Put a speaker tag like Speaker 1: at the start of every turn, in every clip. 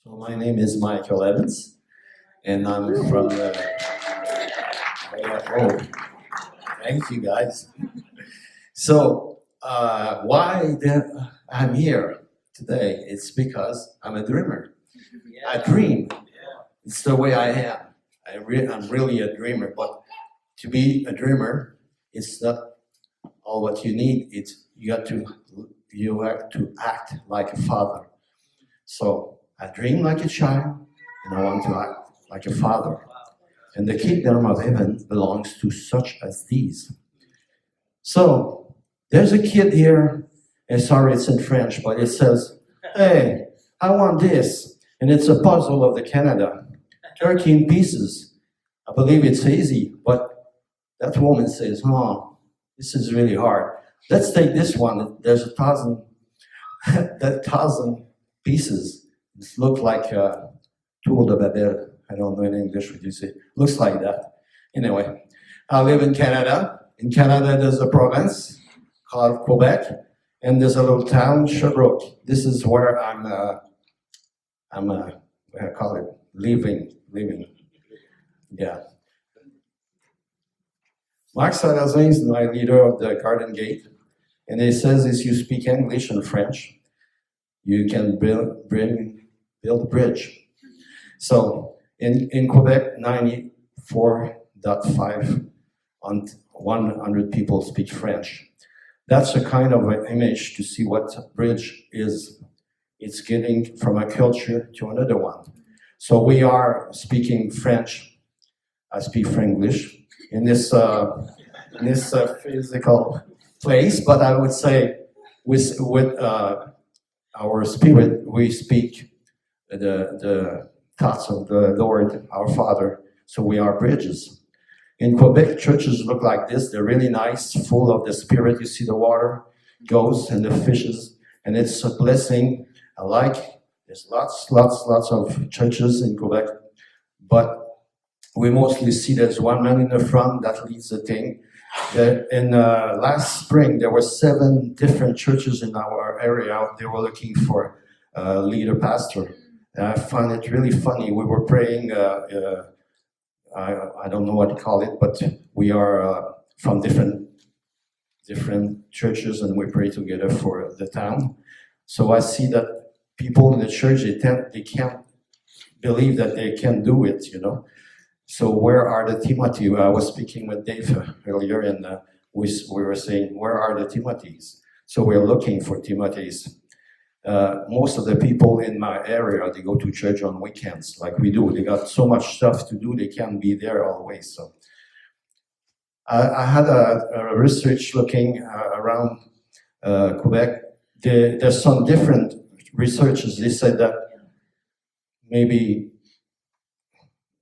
Speaker 1: So my name is Micheal Evans, and I'm from the. Oh, thank you guys. So I'm here today? It's because I'm a dreamer. I dream. It's the way I am. I'm really a dreamer. But to be a dreamer, it's not all what you need. You have to act like a father. So I dream like a child, and I want to act like a father. And the kingdom of heaven belongs to such as these. So there's a kid here, and sorry it's in French, but it says, "Hey, I want this," and it's a puzzle of the Canada, 13 pieces. I believe it's easy, but that woman says, "Oh, this is really hard. Let's take this one. There's that thousand pieces. It looks like Tour de Babel. I don't know in English what you say. Looks like that. Anyway, I live in Canada. In Canada, there's a province called Quebec, and there's a little town, Sherbrooke. This is where what I call it, living. Yeah. Mark Sarrazin is my leader of the Garden Gate, and he says if you speak English and French, you can build a bridge. So in Quebec, 94.5 on 100 people speak French. That's a kind of an image to see what a bridge is. It's getting from a culture to another one. So we are speaking French. I speak Franglish in this physical place, but I would say with our spirit, we speak the thoughts of the Lord, our Father. So we are bridges. In Quebec, churches look like this. They're really nice, full of the Spirit. You see the water goes and the fishes, and it's a blessing. There's lots of churches in Quebec, but we mostly see there's one man in the front that leads the thing. Last spring, there were 7 different churches in our area. They were looking for a leader pastor. And I find it really funny. We were praying. I don't know what to call it, but we are from different churches, and we pray together for the town. So I see that people in the church they can't believe that they can do it, So where are the Timothy? I was speaking with Dave earlier, and we were saying, where are the Timothys? So we're looking for Timothys. Most of the people in my area, they go to church on weekends, like we do. They got so much stuff to do, they can't be there always. So I had a research looking around Quebec. There's some different researches. They said that maybe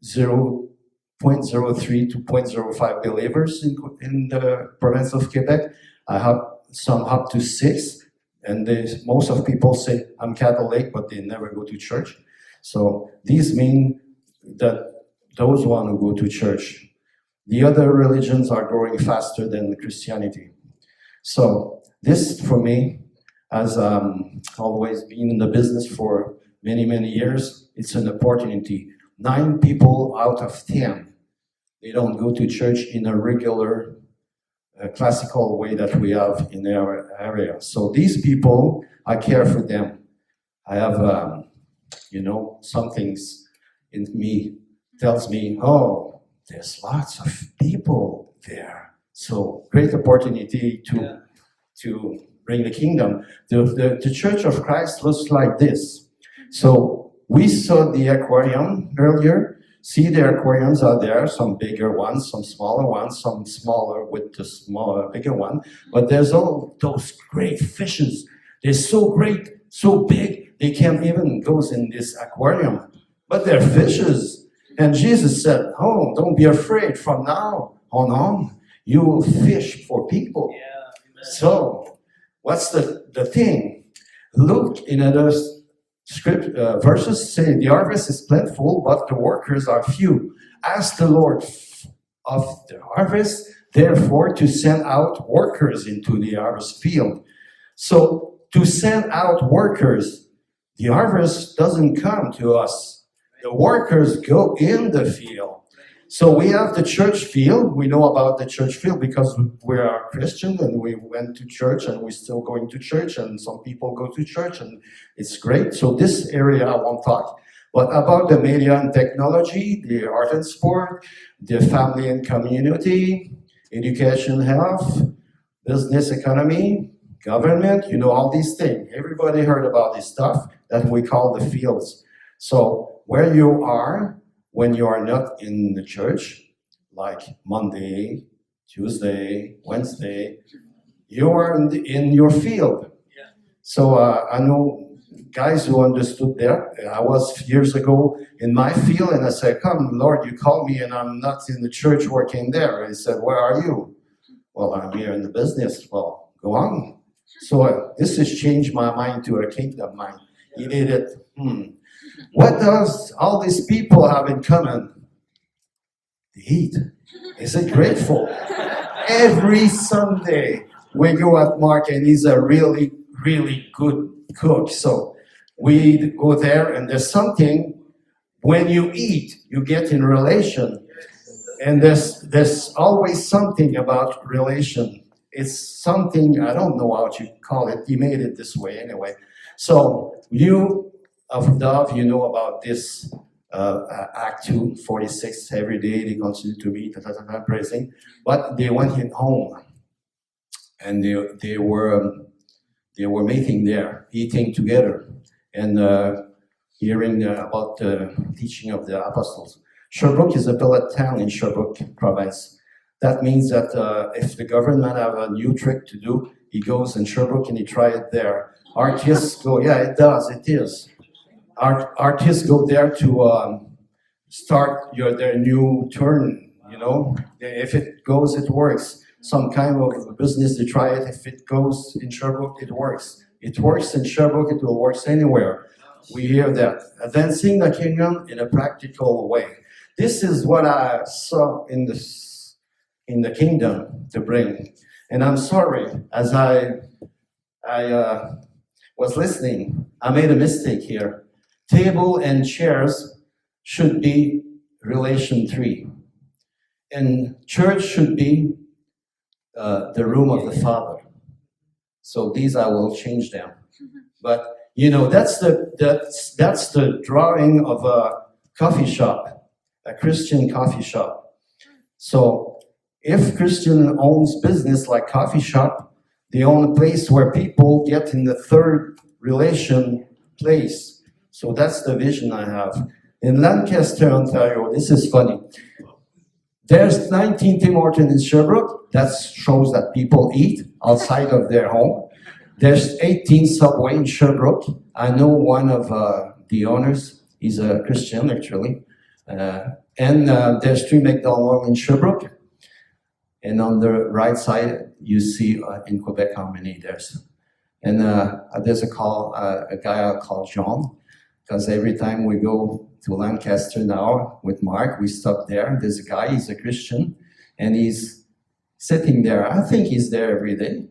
Speaker 1: 0.03 to 0.05 believers in the province of Quebec. I have some up to 6. And most of people say, I'm Catholic, but they never go to church. So these mean that those one who go to church, the other religions are growing faster than Christianity. So this, for me, as always been in the business for many, many years, it's an opportunity. 9 people out of 10, they don't go to church in a regular classical way that we have in our area. So these people, I care for them. I have, some things in me tells me, oh, there's lots of people there. So great opportunity to bring the kingdom. The Church of Christ looks like this. So we saw the aquarium earlier. See, the aquariums are there, some bigger ones, some smaller ones, some smaller with the smaller, bigger one. But there's all those great fishes. They're so great, so big, they can't even go in this aquarium. But they're fishes. And Jesus said, oh, don't be afraid. From now on, you will fish for people. Yeah, so, what's the thing? Look in others. Verses say the harvest is plentiful, but the workers are few. Ask the Lord of the harvest, therefore, to send out workers into the harvest field. So to send out workers, The harvest doesn't come to us. The workers go in the field. So we have the church field. We know about the church field because we are Christian and we went to church and we're still going to church and some people go to church and it's great. So this area I won't talk. But about the media and technology, the art and sport, the family and community, education, health, business, economy, government, all these things. Everybody heard about this stuff that we call the fields. So where you are, when you are not in the church, like Monday, Tuesday, Wednesday, you are in your field. Yeah. So I know guys who understood that. I was years ago in my field and I said, come, Lord, you called me and I'm not in the church working there. He said, where are you? Well, I'm here in the business. Well, go on. So this has changed my mind to a kingdom mind. He did it. What does all these people have in common? They eat. Is it grateful? Every Sunday we go at Mark and he's a really, really good cook. So we go there and there's something, when you eat, you get in relation. And there's always something about relation. It's something, I don't know how you call it. He made it this way anyway. So you of Dove, you know about this Act 2, 46, every day they continue to meet, praising. But they went in home and they were meeting there, eating together and hearing about the teaching of the apostles. Sherbrooke is a pilot town in Sherbrooke province. That means that if the government have a new trick to do, he goes in Sherbrooke and he try it there. Artists go, yeah, it does, it is. Artists go there to start their new turn, If it goes, it works. Some kind of business, they try it. If it goes in Sherbrooke, it works. It works in Sherbrooke, it will work anywhere. We hear that. Advancing the kingdom in a practical way. This is what I saw in the kingdom to bring. And I'm sorry, as I was listening, I made a mistake here. Table and chairs should be relation 3. And church should be the room of the Father. So these I will change them. But that's the drawing of a coffee shop, a Christian coffee shop. So if Christian owns business like coffee shop, they own a place where people get in the third relation place. So that's the vision I have. In Lancaster, Ontario, this is funny. There's 19 Tim Hortons in Sherbrooke. That shows that people eat outside of their home. There's 18 Subway in Sherbrooke. I know one of the owners. He's a Christian, actually. And there's 3 McDonald's in Sherbrooke. And on the right side, you see in Quebec how many there's. And there's a guy I'll call John. Because every time we go to Lancaster now with Mark, we stop there. There's a guy, he's a Christian, and he's sitting there. I think he's there every day.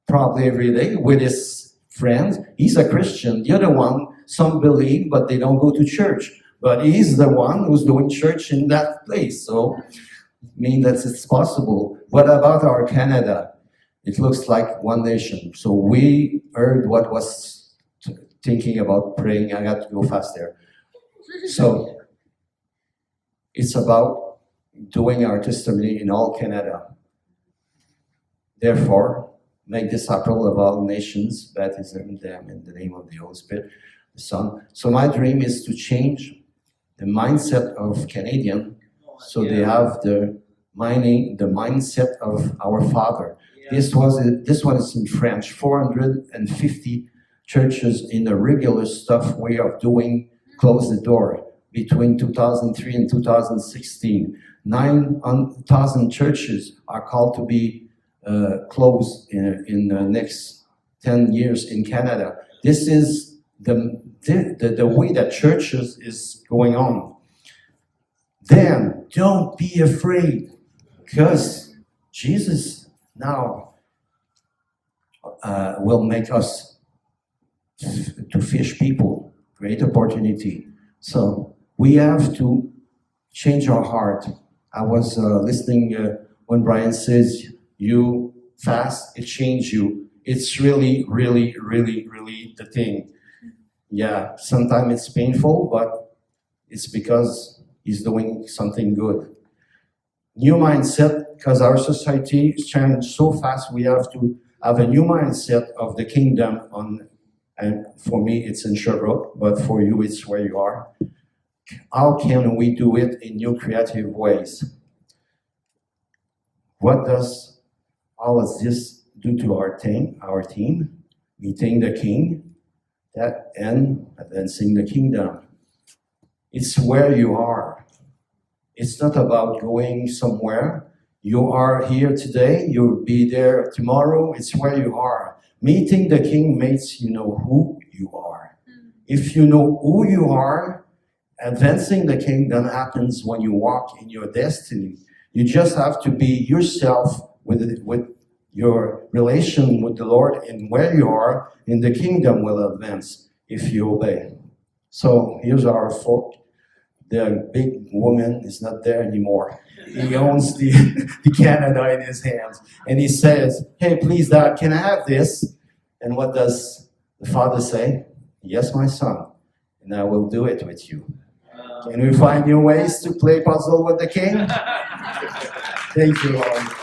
Speaker 1: Probably every day with his friends. He's a Christian. The other one, some believe, but they don't go to church. But he's the one who's doing church in that place. So, I mean, that it's possible. What about our Canada? It looks like one nation. So we heard what was thinking about praying. I got to go fast there. So it's about doing our testimony in all Canada. Therefore, make disciples of all nations, baptizing them in the name of the Holy Spirit, the Son. So my dream is to change the mindset of Canadian, so they have the mindset of our Father. This one is in French. 450 churches in a regular stuff way of doing close the door between 2003 and 2016. 9,000 churches are called to be closed in the next 10 years in Canada. This is the way that churches is going on. Then don't be afraid, because Jesus now will make us to fish people. Great opportunity. So we have to change our heart. I was listening when Brian says, you fast, it changes you. It's really, really, really, really the thing. Yeah, sometimes it's painful, but it's because he's doing something good. New mindset, because our society is changing so fast, we have to have a new mindset of the kingdom on, and for me it's in Sherbrooke, but for you it's where you are. How can we do it in new creative ways? What does all of this do to our team? Meeting the king, that and advancing the kingdom. It's where you are. It's not about going somewhere. You are here today, you'll be there tomorrow. It's where you are. Meeting the king makes you know who you are. If you know who you are, advancing the kingdom happens when you walk in your destiny. You just have to be yourself with your relation with the Lord, and where you are, and the kingdom will advance if you obey. So here's our fork. The big woman is not there anymore. He owns the Canada in his hands. And he says, hey, please, Dad, can I have this? And what does the father say? Yes, my son, and I will do it with you. Can we find new ways to play puzzle with the king? Thank you all.